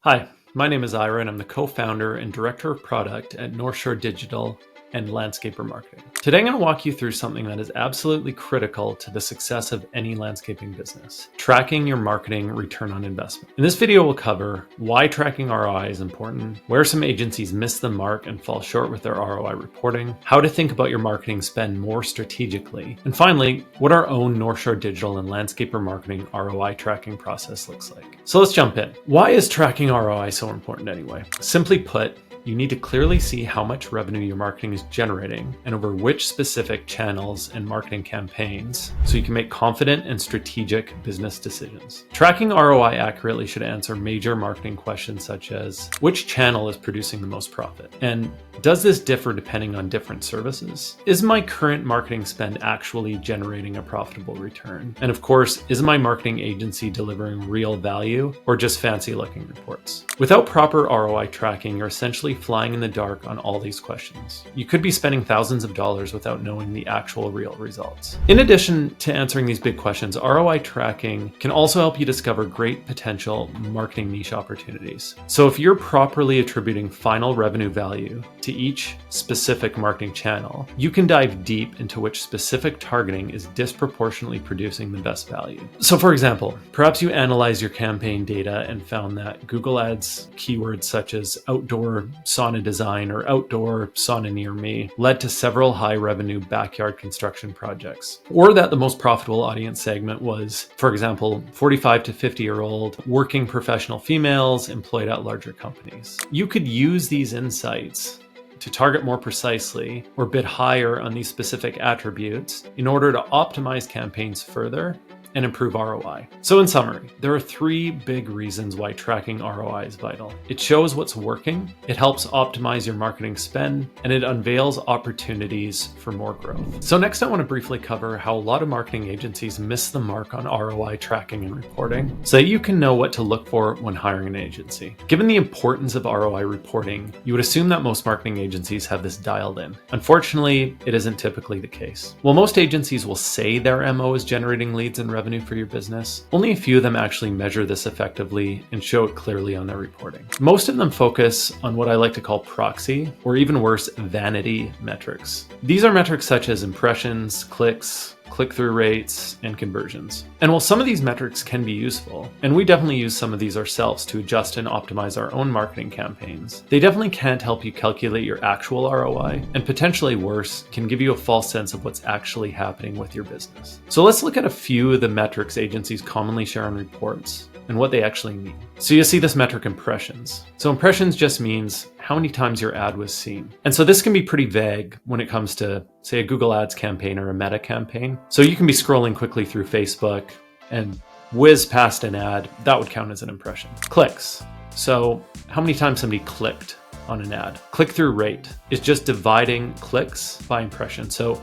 Hi, my name is Ira and I'm the co-founder and director of product at North Shore Digital and Landscaper Marketing. Today I'm going to walk you through something that is absolutely critical to the success of any landscaping business: tracking your marketing return on investment. In this video, we'll cover why tracking ROI is important, where some agencies miss the mark and fall short with their ROI reporting, how to think about your marketing spend more strategically, and finally, what our own North Shore Digital and Landscaper Marketing ROI tracking process looks like. So let's jump in. Why is tracking ROI so important anyway? Simply put, you need to clearly see how much revenue your marketing is generating and over which specific channels and marketing campaigns, so you can make confident and strategic business decisions. Tracking ROI accurately should answer major marketing questions such as, which channel is producing the most profit? And does this differ depending on different services? Is my current marketing spend actually generating a profitable return? And of course, is my marketing agency delivering real value or just fancy looking reports? Without proper ROI tracking, you're essentially flying in the dark on all these questions. You could be spending thousands of dollars without knowing the actual real results. In addition to answering these big questions, ROI tracking can also help you discover great potential marketing niche opportunities. So if you're properly attributing final revenue value to each specific marketing channel, you can dive deep into which specific targeting is disproportionately producing the best value. So for example, perhaps you analyze your campaign data and found that Google Ads keywords such as outdoor sauna design or outdoor sauna near me led to several high revenue backyard construction projects. Or that the most profitable audience segment was, for example, 45 to 50-year-old working professional females employed at larger companies. You could use these insights to target more precisely or bid higher on these specific attributes in order to optimize campaigns further and improve ROI. So in summary, there are three big reasons why tracking ROI is vital. It shows what's working, it helps optimize your marketing spend, and it unveils opportunities for more growth. So next I want to briefly cover how a lot of marketing agencies miss the mark on ROI tracking and reporting so that you can know what to look for when hiring an agency. Given the importance of ROI reporting, you would assume that most marketing agencies have this dialed in. Unfortunately, it isn't typically the case. While most agencies will say their MO is generating leads and revenue for your business, only a few of them actually measure this effectively and show it clearly on their reporting. Most of them focus on what I like to call proxy, or even worse, vanity metrics. These are metrics such as impressions, clicks, click-through rates, and conversions. And while some of these metrics can be useful, and we definitely use some of these ourselves to adjust and optimize our own marketing campaigns, they definitely can't help you calculate your actual ROI, and potentially worse, can give you a false sense of what's actually happening with your business. So let's look at a few of the metrics agencies commonly share in reports and what they actually mean. So you see this metric impressions. So impressions just means how many times your ad was seen. And so this can be pretty vague when it comes to, say, a Google Ads campaign or a Meta campaign. So you can be scrolling quickly through Facebook and whiz past an ad, that would count as an impression. Clicks. So how many times somebody clicked on an ad. Click-through rate is just dividing clicks by impression. So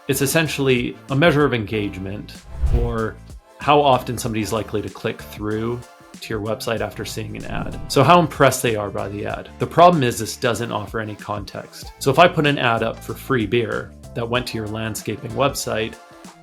it's essentially a measure of engagement, or how often somebody's likely to click through to your website after seeing an ad. So how impressed they are by the ad. The problem is this doesn't offer any context. So if I put an ad up for free beer that went to your landscaping website,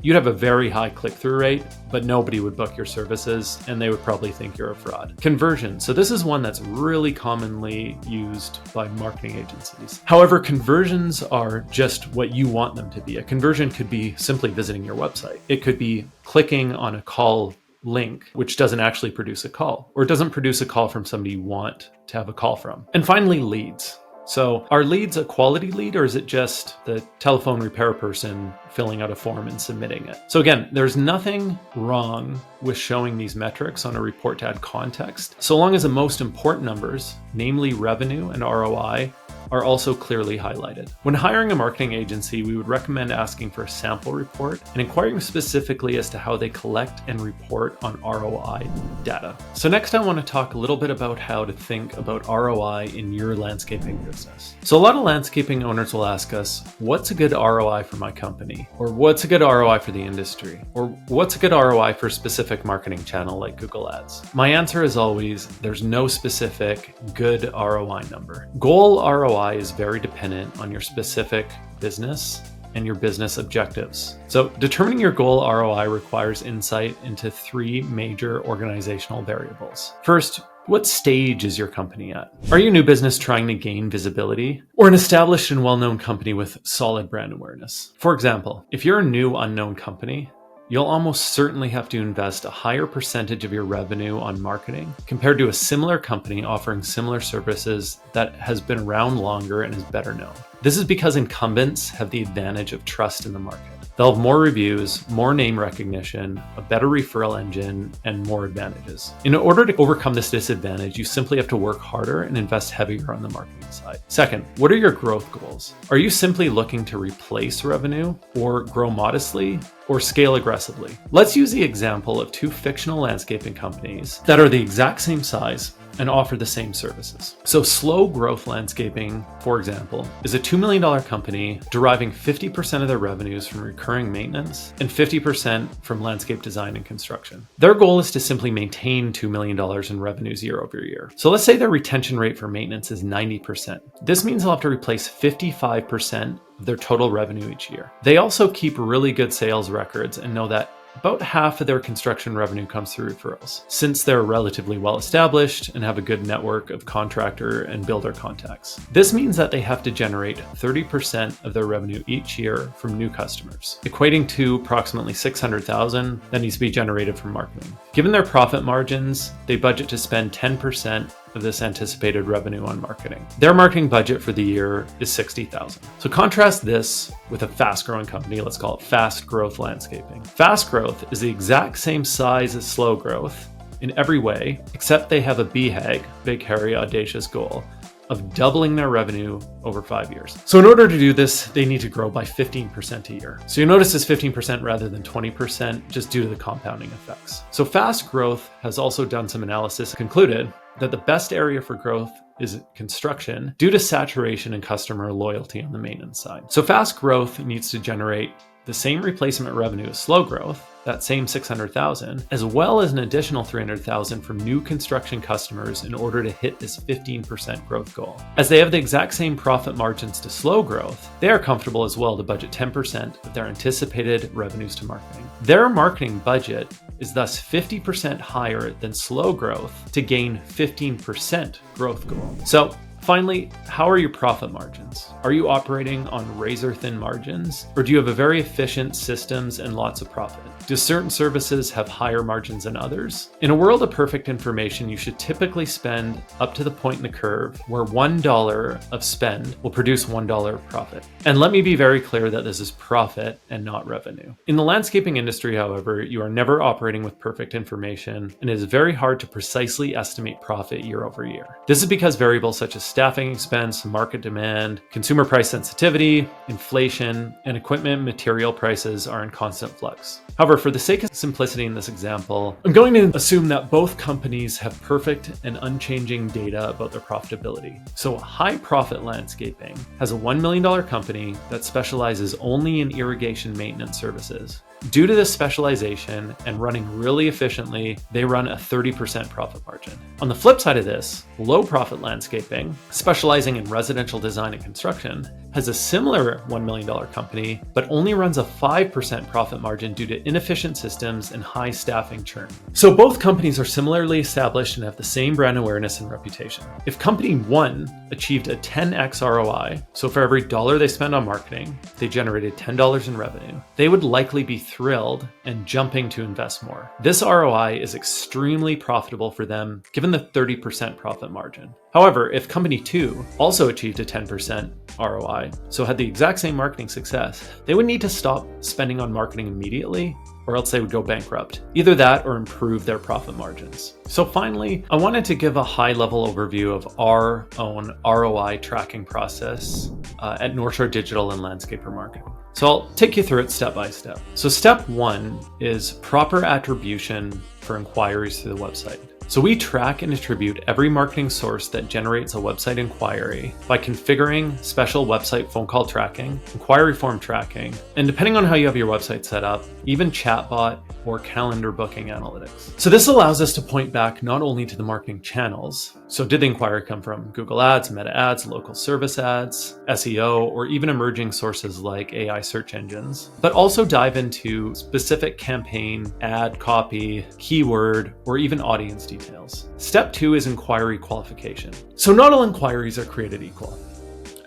you'd have a very high click-through rate, but nobody would book your services and they would probably think you're a fraud. Conversion. So this is one that's really commonly used by marketing agencies. However, conversions are just what you want them to be. A conversion could be simply visiting your website. It could be clicking on a call link, which doesn't actually produce a call, or it doesn't produce a call from somebody you want to have a call from. And finally, leads. So are leads a quality lead, or is it just the telephone repair person filling out a form and submitting it? So again, there's nothing wrong with showing these metrics on a report to add context, so long as the most important numbers, namely revenue and ROI, are also clearly highlighted. When hiring a marketing agency, we would recommend asking for a sample report and inquiring specifically as to how they collect and report on ROI data. So next I want to talk a little bit about how to think about ROI in your landscaping business. So a lot of landscaping owners will ask us, what's a good ROI for my company? Or what's a good ROI for the industry? Or what's a good ROI for a specific marketing channel like Google Ads? My answer is always, there's no specific good ROI number. Goal ROI is very dependent on your specific business and your business objectives. So determining your goal ROI requires insight into three major organizational variables. First, What stage is your company at? Are you a new business trying to gain visibility, or an established and well-known company with solid brand awareness? For example, if you're a new unknown company, you'll almost certainly have to invest a higher percentage of your revenue on marketing compared to a similar company offering similar services that has been around longer and is better known. This is because incumbents have the advantage of trust in the market. They'll have more reviews, more name recognition, a better referral engine, and more advantages. In order to overcome this disadvantage, you simply have to work harder and invest heavier on the marketing side. Second, what are your growth goals? Are you simply looking to replace revenue, or grow modestly, or scale aggressively? Let's use the example of two fictional landscaping companies that are the exact same size and offer the same services. So Slow Growth Landscaping, for example, is a $2 million company deriving 50% of their revenues from recurring maintenance and 50% from landscape design and construction. Their goal is to simply maintain $2 million in revenues year over year. So let's say their retention rate for maintenance is 90%. This means they'll have to replace 55% of their total revenue each year. They also keep really good sales records and know that about half of their construction revenue comes through referrals, since they're relatively well established and have a good network of contractor and builder contacts. This means that they have to generate 30% of their revenue each year from new customers, equating to approximately $600,000 that needs to be generated from marketing. Given their profit margins, they budget to spend 10% of this anticipated revenue on marketing. Their marketing budget for the year is $60,000. So contrast this with a fast-growing company, let's call it Fast Growth Landscaping. Fast Growth is the exact same size as Slow Growth in every way, except they have a BHAG, big, hairy, audacious goal of doubling their revenue over 5 years. So in order to do this, they need to grow by 15% a year. So you notice it's 15% rather than 20% just due to the compounding effects. So Fast Growth has also done some analysis and concluded that the best area for growth is construction due to saturation and customer loyalty on the maintenance side. So Fast Growth needs to generate the same replacement revenue as Slow Growth, that same $600,000, as well as an additional $300,000 from new construction customers in order to hit this 15% growth goal. As they have the exact same profit margins to Slow Growth, they are comfortable as well to budget 10% of their anticipated revenues to marketing. Their marketing budget is thus 50% higher than Slow Growth to gain 15% growth goal. So finally, how are your profit margins? Are you operating on razor-thin margins, or do you have a very efficient systems and lots of profit? Do certain services have higher margins than others? In a world of perfect information, you should typically spend up to the point in the curve where $1 of spend will produce $1 of profit. And let me be very clear that this is profit and not revenue. In the landscaping industry, however, you are never operating with perfect information, and it is very hard to precisely estimate profit year over year. This is because variables such as staffing expense, market demand, consumer price sensitivity, inflation, and equipment material prices are in constant flux. However, for the sake of simplicity in this example, I'm going to assume that both companies have perfect and unchanging data about their profitability. So High Profit Landscaping has a $1 million company that specializes only in irrigation maintenance services. Due to this specialization and running really efficiently, they run a 30% profit margin. On the flip side of this, Low Profit Landscaping, specializing in residential design and construction, has a similar $1 million company, but only runs a 5% profit margin due to inefficient systems and high staffing churn. So both companies are similarly established and have the same brand awareness and reputation. If company one achieved a 10x ROI, so for every dollar they spend on marketing, they generated $10 in revenue, they would likely be thrilled and jumping to invest more. This ROI is extremely profitable for them given the 30% profit margin. However, if company two also achieved a 10% ROI, so had the exact same marketing success, they would need to stop spending on marketing immediately, or else they would go bankrupt. Either that or improve their profit margins. So finally, I wanted to give a high-level overview of our own ROI tracking process at North Shore Digital and Landscaper Marketing. So I'll take you through it step by step. So step one is proper attribution for inquiries through the website. So we track and attribute every marketing source that generates a website inquiry by configuring special website phone call tracking, inquiry form tracking, and depending on how you have your website set up, even chatbot or calendar booking analytics. So this allows us to point back not only to the marketing channels, so did the inquiry come from Google Ads, Meta Ads, local service ads, SEO, or even emerging sources like AI search engines, but also dive into specific campaign, ad copy, keyword, or even audience details. details. Step 2 is inquiry qualification. So not all inquiries are created equal.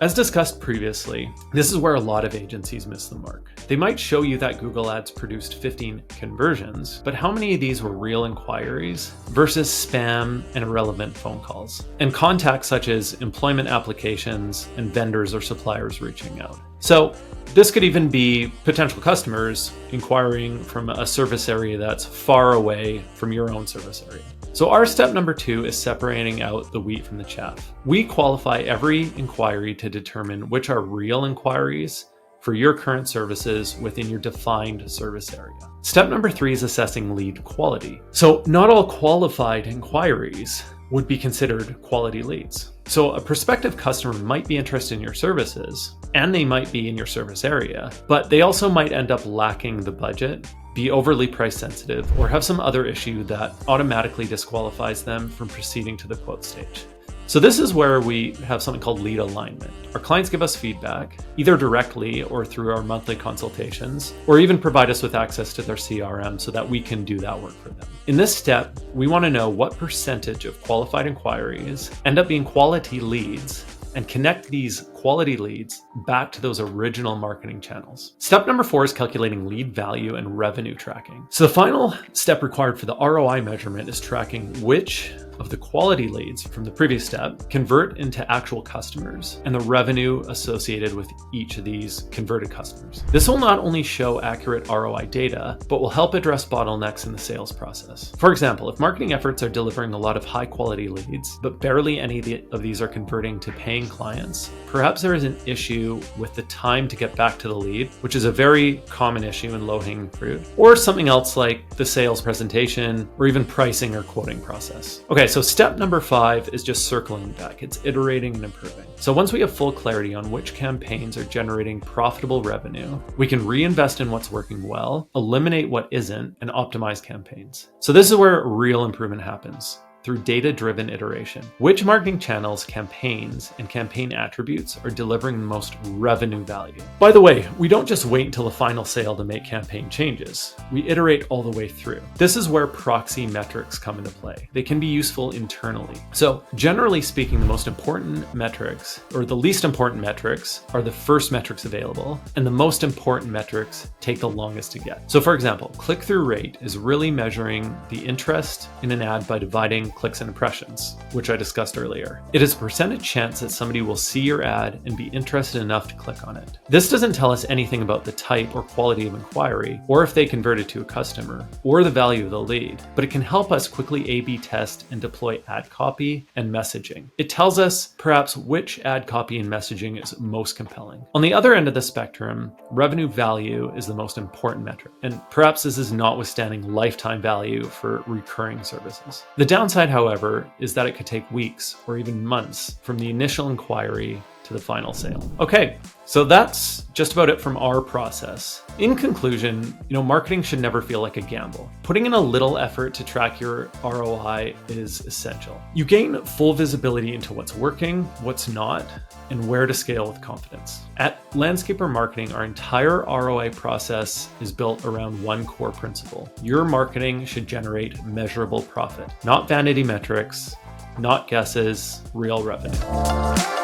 As discussed previously, this is where a lot of agencies miss the mark. They might show you that Google Ads produced 15 conversions, but how many of these were real inquiries versus spam and irrelevant phone calls, and contacts such as employment applications and vendors or suppliers reaching out? So this could even be potential customers inquiring from a service area that's far away from your own service area. So our step number 2 is separating out the wheat from the chaff. We qualify every inquiry to determine which are real inquiries for your current services within your defined service area. Step number 3 is assessing lead quality. So not all qualified inquiries would be considered quality leads. So a prospective customer might be interested in your services, and they might be in your service area, but they also might end up lacking the budget, be overly price sensitive, or have some other issue that automatically disqualifies them from proceeding to the quote stage. So this is where we have something called lead alignment. Our clients give us feedback, either directly or through our monthly consultations, or even provide us with access to their CRM so that we can do that work for them. In this step, we want to know what percentage of qualified inquiries end up being quality leads and connect these quality leads back to those original marketing channels. Step number 4 is calculating lead value and revenue tracking. So the final step required for the ROI measurement is tracking which of the quality leads from the previous step convert into actual customers and the revenue associated with each of these converted customers. This will not only show accurate ROI data, but will help address bottlenecks in the sales process. For example, if marketing efforts are delivering a lot of high quality leads, but barely any of these are converting to paying clients, perhaps there is an issue with the time to get back to the lead, which is a very common issue in low-hanging fruit, or something else like the sales presentation or even pricing or quoting process. Okay, so step number 5 is just circling back. It's iterating and improving. So once we have full clarity on which campaigns are generating profitable revenue, we can reinvest in what's working well, eliminate what isn't, and optimize campaigns. So this is where real improvement happens. Through data-driven iteration. Which marketing channels, campaigns, and campaign attributes are delivering the most revenue value? By the way, we don't just wait until the final sale to make campaign changes. We iterate all the way through. This is where proxy metrics come into play. They can be useful internally. So generally speaking, the most important metrics, or the least important metrics, are the first metrics available, and the most important metrics take the longest to get. So for example, click-through rate is really measuring the interest in an ad by dividing clicks and impressions, which I discussed earlier. It is a percentage chance that somebody will see your ad and be interested enough to click on it. This doesn't tell us anything about the type or quality of inquiry, or if they converted to a customer, or the value of the lead, but it can help us quickly A/B test and deploy ad copy and messaging. It tells us perhaps which ad copy and messaging is most compelling. On the other end of the spectrum, revenue value is the most important metric, and perhaps this is notwithstanding lifetime value for recurring services. The downside, however, is that it could take weeks or even months from the initial inquiry to the final sale. Okay, so that's just about it from our process. In conclusion, marketing should never feel like a gamble. Putting in a little effort to track your ROI is essential. You gain full visibility into what's working, what's not, and where to scale with confidence. At Landscaper Marketing, our entire ROI process is built around one core principle. Your marketing should generate measurable profit, not vanity metrics, not guesses, real revenue.